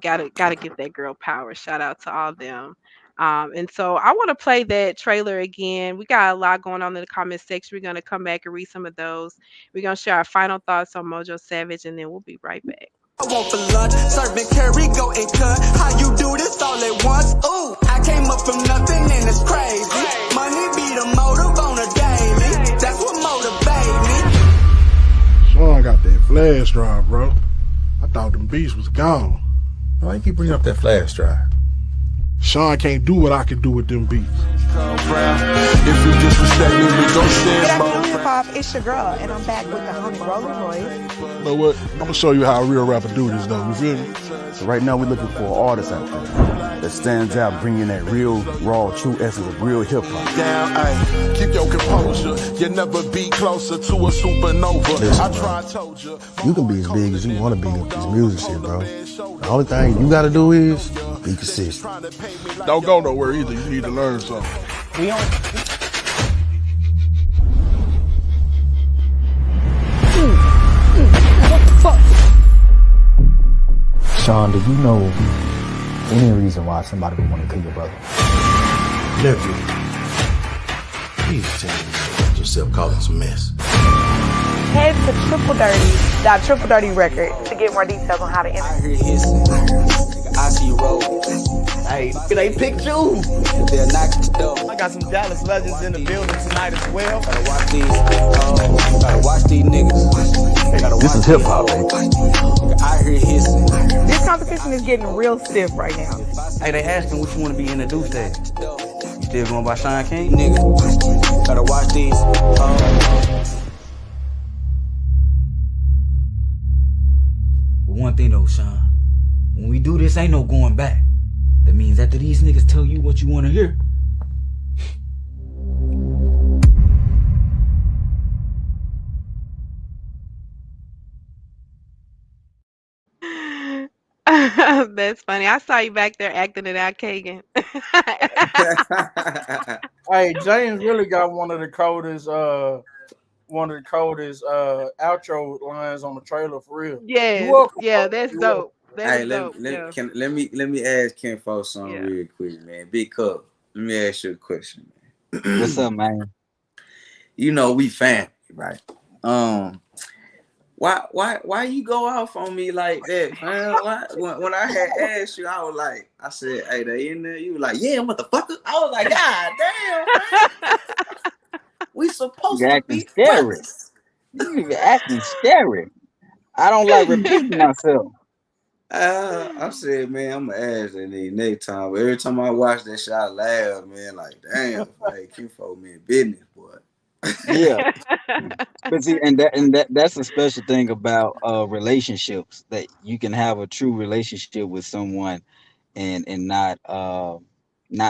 gotta give that girl power. Shout out to all of them. And so I want to play that trailer again. We got a lot going on in the comment section. We're gonna come back and read some of those. We're gonna share our final thoughts on Mojo Savage, and then we'll be right back. I want for lunch, serving curry, go and cut. How you do this all at once? Ooh, I came up from nothing and it's crazy. Money be the motive on a daily. That's what motivate me. Sean got that flash drive, bro. I thought them beats was gone. Why you keep bringing up that flash drive? Sean can't do what I can do with them beats. If you disrespect me, we gon' Good stand afternoon, hip hop. It's your girl, and I'm back with the homie Rolling Royce. You know what? I'm gonna show you how a real rapper do this, though. You feel me? So right now we're looking for an artist out there that stands out, bringing that real, raw, true essence of real hip hop. down, ay. Keep your composure. You never be closer to a supernova. Listen, I tried, told you. You can be as big as you want to be with this music shit, bro. The only thing you gotta do is be consistent. Don't go nowhere either. You need to learn something. We on Sean, do you know any reason why somebody would want to kill your brother? Nephew, please tell me you let yourself caught in some mess. Head to Triple Dirty Record to get more details on how to enter. I hear hissing. I see you roll. Hey, they picked you. They'll knock at the door. I got some Dallas legends in the building tonight as well. Gotta watch these. Gotta watch these niggas. This is hip hop, baby. I hear hissing. This competition is getting real stiff right now. Hey, they asking what you want to be introduced as. You still going by Sean King? Nigga. Gotta watch these. But one thing though, Sean, when we do this, ain't no going back. That means after these niggas tell you what you want to hear, That's funny. I saw you back there acting it out, Kaegan. Hey, James really got one of the coldest outro lines on the trailer for real. Yes, yeah, that's dope. That's dope. Let me ask Ken Fo something real quick, man. Big Cup. Let me ask you a question, man. What's up, man? You know we family, right? Why you go off on me like that, man? When I had asked you, I said, hey, they in there? You were like, yeah, motherfucker. I was like, God damn, man. We supposed to be scary. You acting scary. I don't like repeating myself. I said, man, I'm gonna ask that nigga next time. But every time I watch that shit, I laugh, man. Like, damn, like Q4 man, business, boy. Yeah, but see, that's a special thing about relationships, that you can have a true relationship with someone and not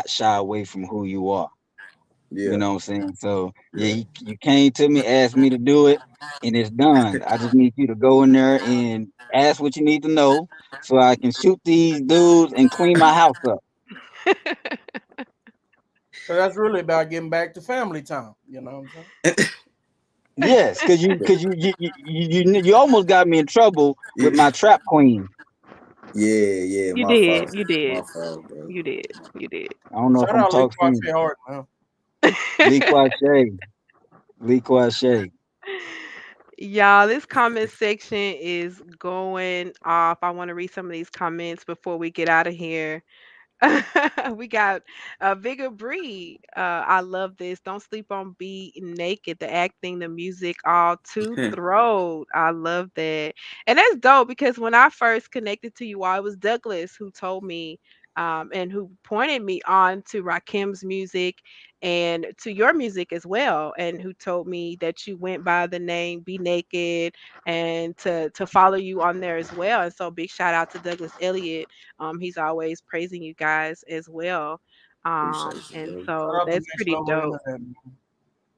shy away from who you are. Yeah. You know what I'm saying? So you came to me, asked me to do it, and it's done. I just need you to go in there and ask what you need to know so I can shoot these dudes and clean my house up. So that's really about getting back to family time. You know what I'm saying? Yes, because you almost got me in trouble with my trap queen. Yeah. You my did. fault. You did. My fault, bro. You did. You did. I don't know Shout if I'm out Lee talking. Quashay Hart, man. Lee Quashay. Y'all, this comment section is going off. I want to read some of these comments before we get out of here. We got Bigger Bree. I love this. Don't sleep on Be Naked. The acting, the music, all to throat. I love that. And that's dope because when I first connected to you all, it was Douglas who told me and who pointed me on to Rakim's music and to your music as well, and who told me that you went by the name Be Naked and to follow you on there as well. And so big shout out to Douglas Elliott. He's always praising you guys as well. And so that's pretty dope.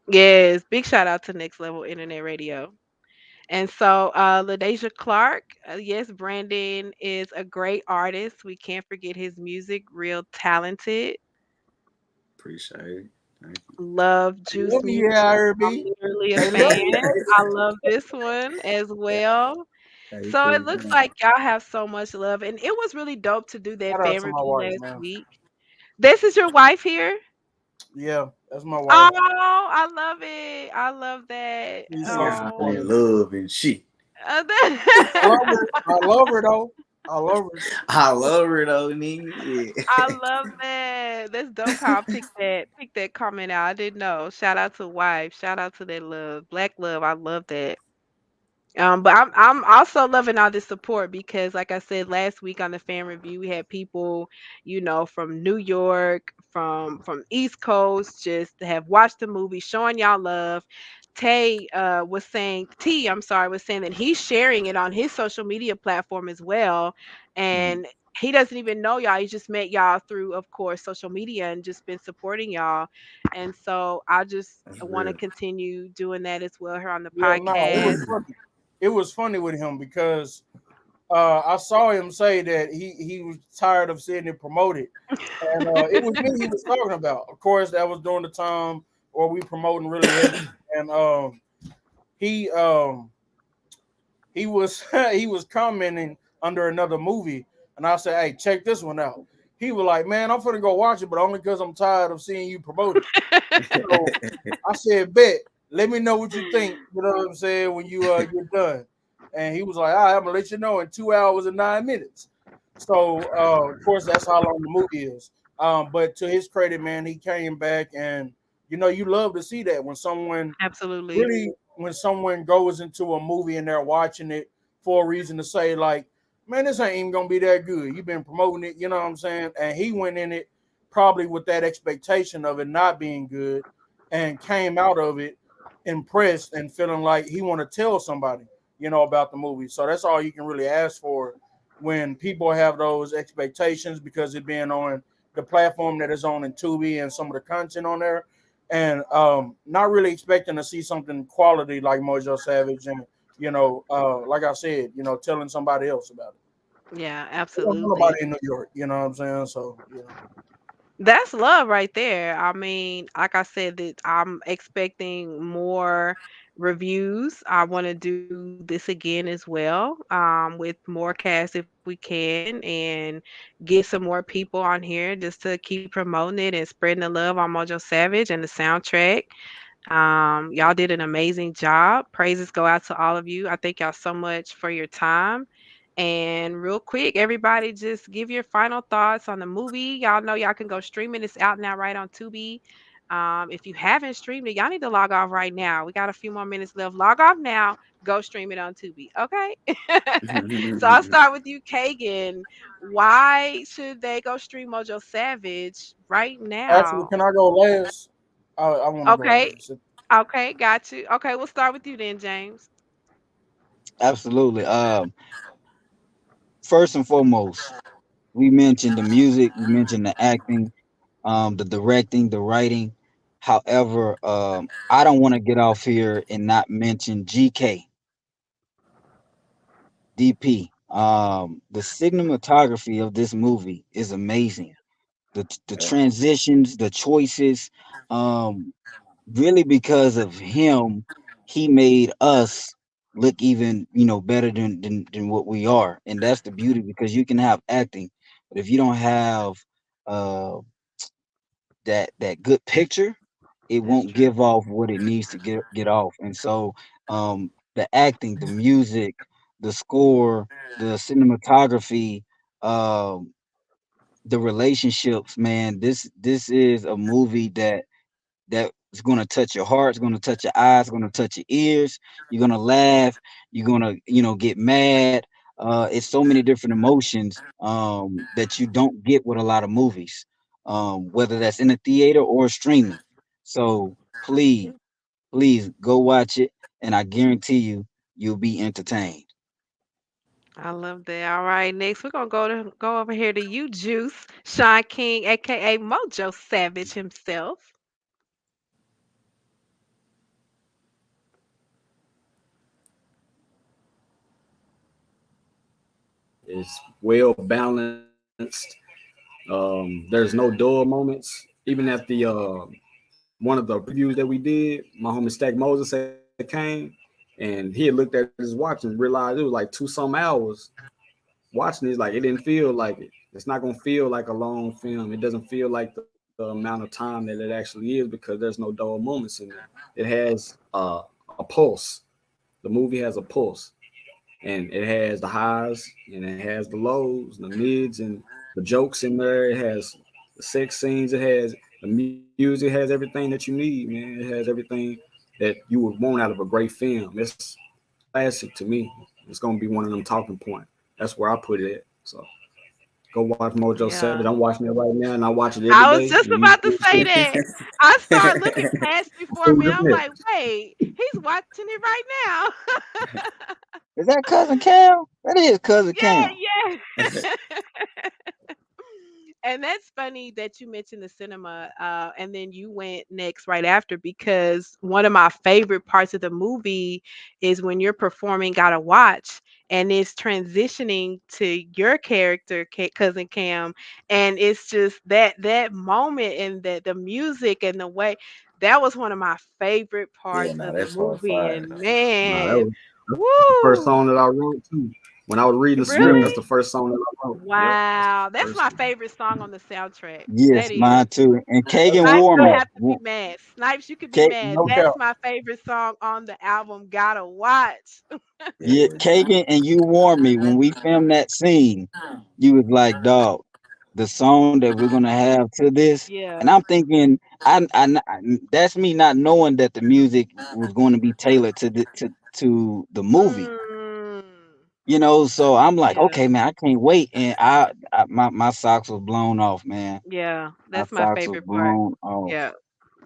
Yes, big shout out to Next Level Internet Radio. And so LaDeja Clark, yes, Brandon is a great artist. We can't forget his music, real talented. Appreciate it. Thank you. Love Juice music. I'm literally a fan. I love this one as well. So it looks like y'all have so much love, and it was really dope to do that Shout out fan to my review wife, last man. week. This is your wife here? Yeah, that's my wife. Oh, I love it. I love that. Oh, love and shit. I love her though. I love her. I love her though, nigga. Yeah. I love that. That's dope how I picked that comment out. I didn't know. Shout out to wife. Shout out to that love. Black love. I love that. But I'm also loving all this support because, like I said last week on the fan review, we had people, from New York, from East Coast, just have watched the movie, showing y'all love. I'm sorry, was saying that he's sharing it on his social media platform as well, and he doesn't even know y'all. He just met y'all through, of course, social media and just been supporting y'all. And so I just want to continue doing that as well here on the podcast. It was funny with him because I saw him say that he was tired of seeing it promoted, and it was me he was talking about. Of course, that was during the time where we promoting really heavy, and he was he was commenting under another movie, and I said, "Hey, check this one out." He was like, "Man, I'm finna go watch it, but only because I'm tired of seeing you promote it." So I said, "Bet, let me know what you think." You know what I'm saying when you're done. And he was like, "All right, I'm gonna let you know in 2 hours and 9 minutes." So of course, that's how long the movie is. But to his credit, man, he came back, and you love to see that when someone Absolutely. really when someone goes into a movie and they're watching it for a reason to say like, man, this ain't even gonna be that good. You've been promoting it, you know what I'm saying? And he went in it probably with that expectation of it not being good, and came out of it impressed and feeling like he want to tell somebody, about the movie. So that's all you can really ask for when people have those expectations, because it being on the platform that is on in Tubi and some of the content on there, and not really expecting to see something quality like Mojo Savage, and like I said, telling somebody else about it. Yeah, We don't know nobody absolutely. in New York, you know what I'm saying? So That's love right there. I mean, like I said, that I'm expecting more reviews. I want to do this again as well, with more cast if we can, and get some more people on here just to keep promoting it and spreading the love on Mojo Savage and the soundtrack. Y'all did an amazing job. Praises go out to all of you. I thank y'all so much for your time. And real quick, everybody, just give your final thoughts on the movie. Y'all know y'all can go stream it. It's out now, right on Tubi. If you haven't streamed it, y'all need to log off right now. We got a few more minutes left. Log off now. Go stream it on Tubi. Okay. So I'll start with you, Kagan. Why should they go stream Mojo Savage right actually, now? can I go last? I want to go Okay. last. Okay, got you. Okay, we'll start with you then, James. Absolutely. First and foremost, we mentioned the music, we mentioned the acting, the directing, the writing. However, I don't want to get off here and not mention GK, DP. The cinematography of this movie is amazing. The transitions, the choices, um, really because of him, he made us look even, better than what we are. And that's the beauty, because you can have acting, but if you don't have uh that good picture, it That's won't true. give off what it needs to get off. And so the acting, the music, the score, the cinematography, um the relationships, man, this is a movie that is going to touch your heart, it's going to touch your eyes, it's going to touch your ears. You're going to laugh, you're going to, get mad. It's so many different emotions that you don't get with a lot of movies, whether that's in the theater or streaming. So please, please go watch it, and I guarantee you'll be entertained. I love that. All right, next we're gonna go over here to you, Juice, Sean King, aka Mojo Savage himself. It's well balanced. There's no dull moments. Even at the one of the previews that we did, my homie Stack Moses had came and he had looked at his watch and realized it was like 2 some hours. Watching it, like it didn't feel like it. It's not gonna feel like a long film. It doesn't feel like the amount of time that it actually is because there's no dull moments in it. It has a pulse. The movie has a pulse, and it has the highs and it has the lows, the mids, and the jokes in there. It has the sex scenes. It has the music. Has everything that you need, man. It has everything that you would want out of a great film. It's classic to me. It's gonna be one of them talking points. That's where I put it at. So go watch Mojo Savage. I'm Yeah. watching it right now, and I watch it every I day. was And just you about to say that. I started looking past before me. I'm like, wait, he's watching it right now. Is that cousin Cam? That is cousin Yeah, Cam. yeah. And that's funny that you mentioned the cinema, and then you went next right after, because one of my favorite parts of the movie is when you're performing "Gotta Watch" and it's transitioning to your character, cousin Cam, and it's just that moment and the music and the way that was one of my favorite Yeah, parts no, of the that's hard movie. fire And though. Nah, man, that's the first woo! song that I wrote too. When I was reading the script, Really? that's the first song that I wrote. Wow, Yep, that's my favorite song on the soundtrack. Yes, That is. mine too. And Kaegan Snipes wore don't me. have to be mad. Snipes, you could be K- mad. No That's doubt. my favorite song on the album. Gotta watch. yeah, Kaegan, and you warned me when we filmed that scene. You was like, "Dog, the song that we're gonna have to this," and Yeah. I'm thinking, that's me not knowing that the music was going to be tailored to the movie. Mm, So I'm like, yeah. okay, man, I can't wait, and my socks was blown off, man. Yeah. My That's my socks was favorite part. blown off. Yeah.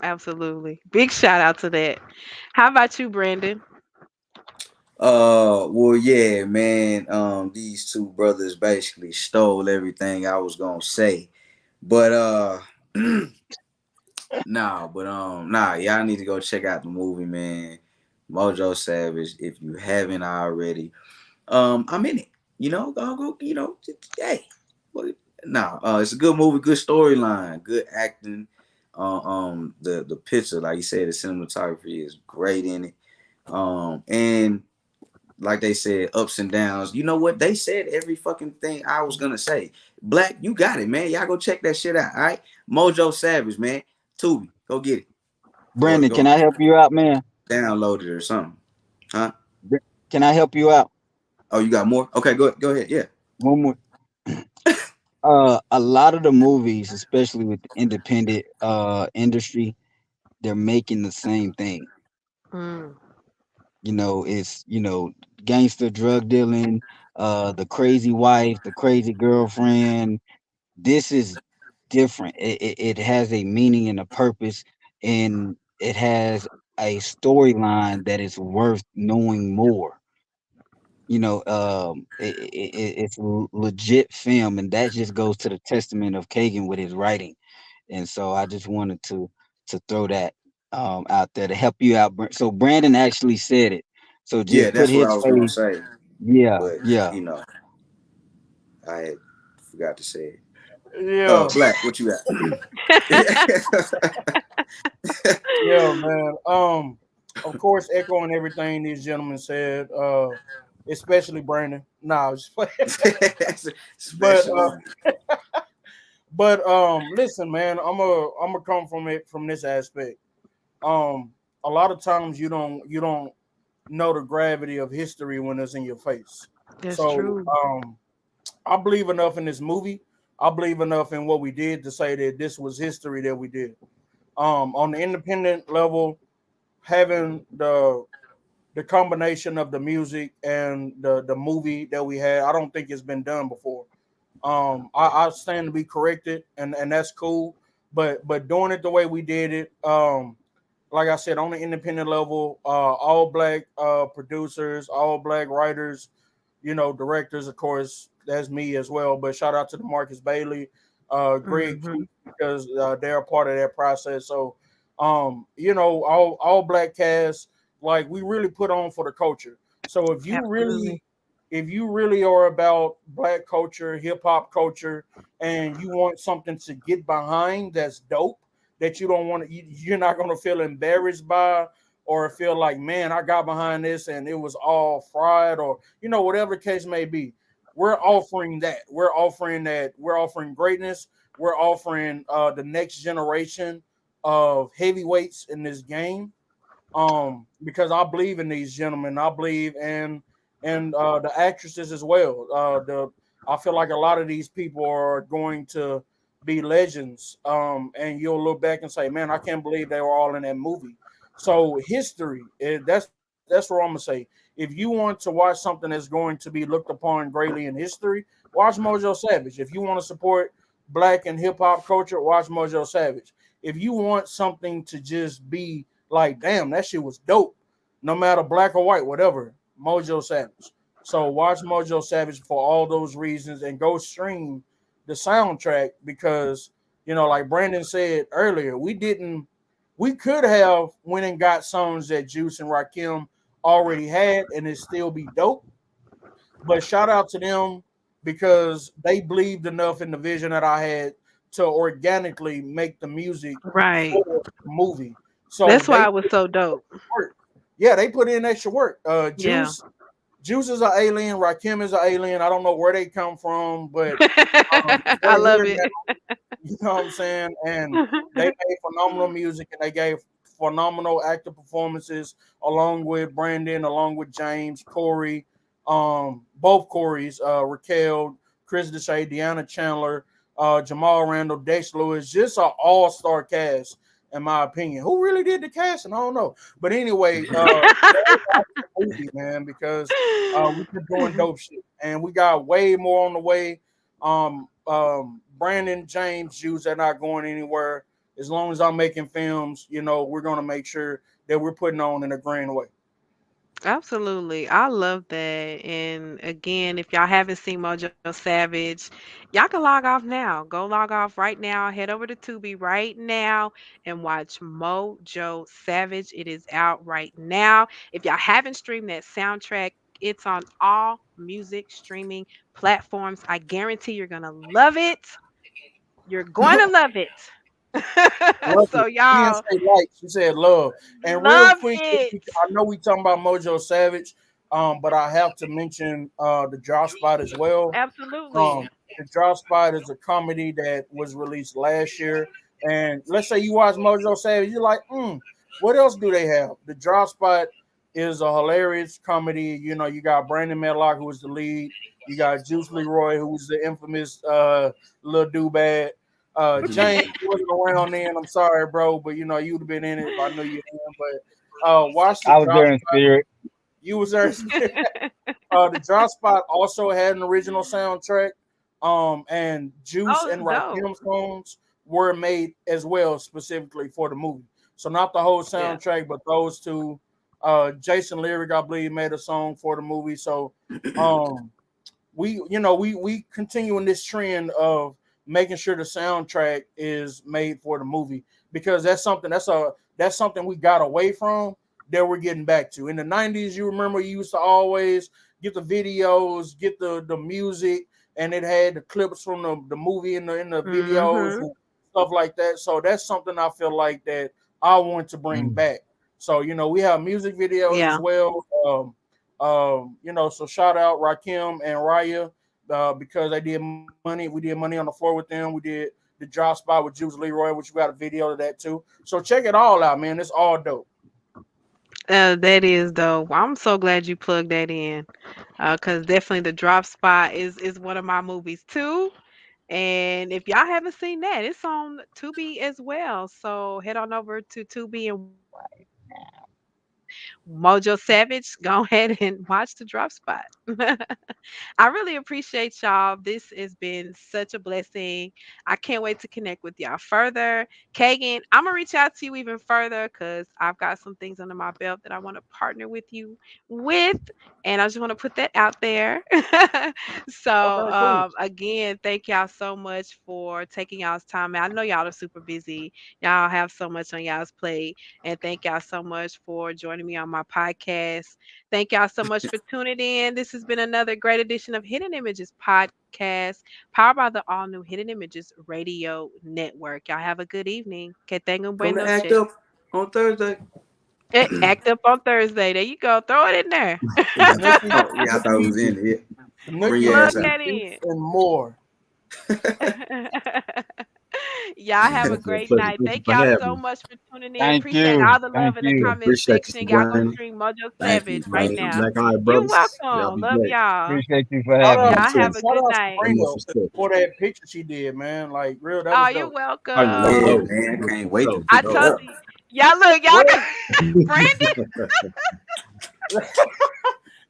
Absolutely. Big shout out to that. How about you, Brandon? Well, yeah, man. These two brothers basically stole everything I was gonna say, but nah, y'all need to go check out the movie, man. Mojo Savage, if you haven't already. I'm in it. Go. Hey, it's a good movie, good storyline, good acting. The picture, like you said, the cinematography is great in it. And like they said, ups and downs. You know what? They said every fucking thing I was gonna say. Blaq, you got it, man. Y'all go check that shit out. All right, Mojo Savage, man. Tubi, go get it, or Brandon, go can I help you out, man? download it or something. Huh? Can I help you out? Oh, you got more? Okay, go ahead. Yeah. One more. A lot of the movies, especially with the independent industry, they're making the same thing. Mm. It's gangster drug dealing, the crazy wife, the crazy girlfriend. This is different. It has a meaning and a purpose, and it has a storyline that is worth knowing more. It's legit film, and that just goes to the testament of Kaegan with his writing. And so I just wanted to throw that out there to help you out. So Brandon actually said it. So Yeah, just put that's what I his was gonna face. say, Yeah, but yeah. I had forgot to say it. Yeah. Blaq, what you got? Yeah, man. Of course, echoing everything these gentlemen said, especially Brandon. Nah, but Especially. listen, man, I'm gonna come from it from this aspect. A lot of times you don't know the gravity of history when it's in your face. That's So true. I believe enough in this movie. I believe enough in what we did to say that this was history that we did. On the independent level, having the combination of the music and the movie that we had, I don't think it's been done before. I stand to be corrected, and that's cool. But doing it the way we did it, like I said, on the independent level, all black producers, all black writers, directors, of course, that's me as well. But shout out to the Marcus Bailey, Greg, Hmm. because they're a part of that process. So, all black cast, like we really put on for the culture. So Absolutely. if you really are about black culture, hip hop culture, and you want something to get behind that's dope, that you don't want to, you're not going to feel embarrassed by or feel like, man, I got behind this and it was all fried or, whatever the case may be. We're offering that. We're offering that. We're offering greatness. We're offering the next generation of heavyweights in this game. Because I believe in these gentlemen. I believe in the actresses as well. I feel like a lot of these people are going to be legends. And you'll look back and say, man, I can't believe they were all in that movie. So history, that's what I'm gonna say. If you want to watch something that's going to be looked upon greatly in history, watch Mojo Savage. If you want to support black and hip hop culture, watch Mojo Savage. If you want something to just be like, damn, that shit was dope, no matter black or white, whatever, Mojo Savage. So watch Mojo Savage for all those reasons and go stream the soundtrack because, like Brandon said earlier, we could have went and got songs that Juice and Rakim already had and it still be dope. But shout out to them because they believed enough in the vision that I had to organically make the music Right. for the movie. So That's they why it was so dope. work. Yeah, they put in extra work. Yeah. Juice is an alien. Rakim is an alien. I don't know where they come from, but I love it. You know what I'm saying? And they made phenomenal music, and they gave phenomenal active performances along with Brandon, along with James, Corey, both Corys, Raquel, Kris D'Sha, Deanna Chandler, Jamal Randall, Dex Lewis, just an all-star cast, in my opinion. Who really did the casting? I don't know. But anyway, movie, man, because we've been doing dope shit. And we got way more on the way. Brandon, James, Juice, they're not going anywhere. As long as I'm making films, you know, we're going to make sure that we're putting on in a grand way. Absolutely. I love that. And again, if y'all haven't seen Mojo Savage, y'all can log off now. Go log off right now. Head over to Tubi right now and watch Mojo Savage. It is out right now. If y'all haven't streamed that soundtrack, it's on all music streaming platforms. I guarantee you're going to love it. You're going to love it. Love So it. She didn't y'all say like, she said love. And real love quick, it. I know we talking about Mojo Savage, but I have to mention the Drop Spot as well. Absolutely. The Drop Spot is a comedy that was released last year. And let's say you watch Mojo Savage, you're like, what else do they have? The Drop Spot is a hilarious comedy. You know, you got Brandon Medlock, who is the lead. You got Juise Leroy, who's the infamous Lil Doobad. James wasn't around then. I'm sorry, bro, but you know you'd have been in it if I knew you then. But watch the I was Drop there in Spot. spirit. You was there. The Drop Spot also had an original soundtrack. And Juice and Rakim songs were made as well, specifically for the movie. So not the whole soundtrack, but those two. Jason Lyric, I believe, made a song for the movie. So we continuing this trend of making sure the soundtrack is made for the movie, because that's something we got away from that we're getting back to. In the 90s, you remember you used to always get the videos, get the music, and it had the clips from the movie in the videos and stuff like that. So that's something I feel like that I want to bring back. So, you know, we have music videos as well. So shout out Rakim and Raya because they did money. We did Money on the Floor with them. We did the Drop Spot with Juise Leroy, which we got a video of that too. So check it all out, man. It's all dope. That is dope. I'm so glad you plugged that in. Because definitely the Drop Spot is one of my movies too. And if y'all haven't seen that, it's on Tubi as well. So head on over to Tubi and Mojo Savage, go ahead and watch the Drop Spot. I really appreciate y'all. This has been such a blessing. I can't wait to connect with y'all further. Kaegan, I'm gonna reach out to you even further because I've got some things under my belt that I want to partner with you with, and I just want to put that out there. So again, thank y'all so much for taking y'all's time. I know y'all are super busy. Y'all have so much on y'all's plate, and thank y'all so much for joining me on my podcast. Thank y'all so much for tuning in. This has been another great edition of Hidden Images Podcast, powered by the all new Hidden Images Radio Network. Y'all have a good evening. Que tengan Come to buenas act noches. up on Thursday. Act up on Thursday. There you go. Throw it in there. I thought it was in it. Bring your ass Plug out. that in. And more. Y'all have a great night. Thank y'all so much for tuning in. Thank Appreciate you. all the love Thank in the you. comment Appreciate you, section. Y'all go Sabrena. stream Mojo Thank you. Savage right Thank you. now. Black Eye You're Brothers. Y'all welcome. be Love blessed. y'all. Appreciate you for Shout having out, me. Y'all have a shout good out night. Sabrena for that picture she did, man. Like real, that Oh, was you're dope. welcome. Yeah, man. I can't wait to I pick it told up. you. Y'all look, y'all got Brandon.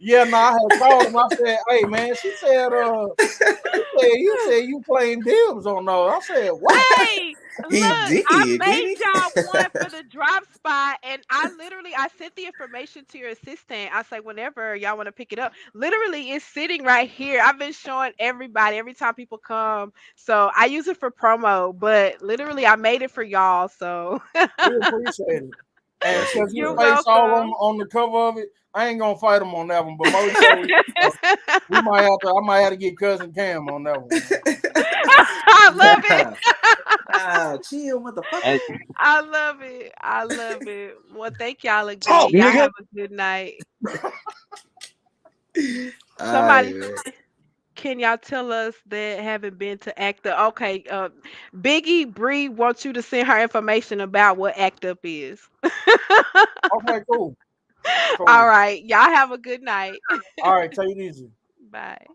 Yeah, no, I had called him. I said, "Hey, man," she said, "You said you claim dibs on those." I said, "What?" Hey, He look, did, I didn't made he? y'all one for the Drop Spot, and I sent the information to your assistant. I say whenever y'all want to pick it up, literally it's sitting right here. I've been showing everybody every time people come, so I use it for promo. But literally, I made it for y'all. So We appreciate it. And That's because what's his you're up. face all welcome. on the cover of it, I ain't gonna fight him on that one. But Mojo, I might have to get cousin Cam on that one. I love it. Chill, motherfucker. Hey, I love it. I love it. Well, thank y'all again. talk, Y'all nigga. have a good night. Somebody, man. can y'all tell us that haven't been to Act Up? Okay, Biggie Bree wants you to send her information about what Act Up is. Okay, cool. All right, y'all have a good night. All right, take it easy. Bye.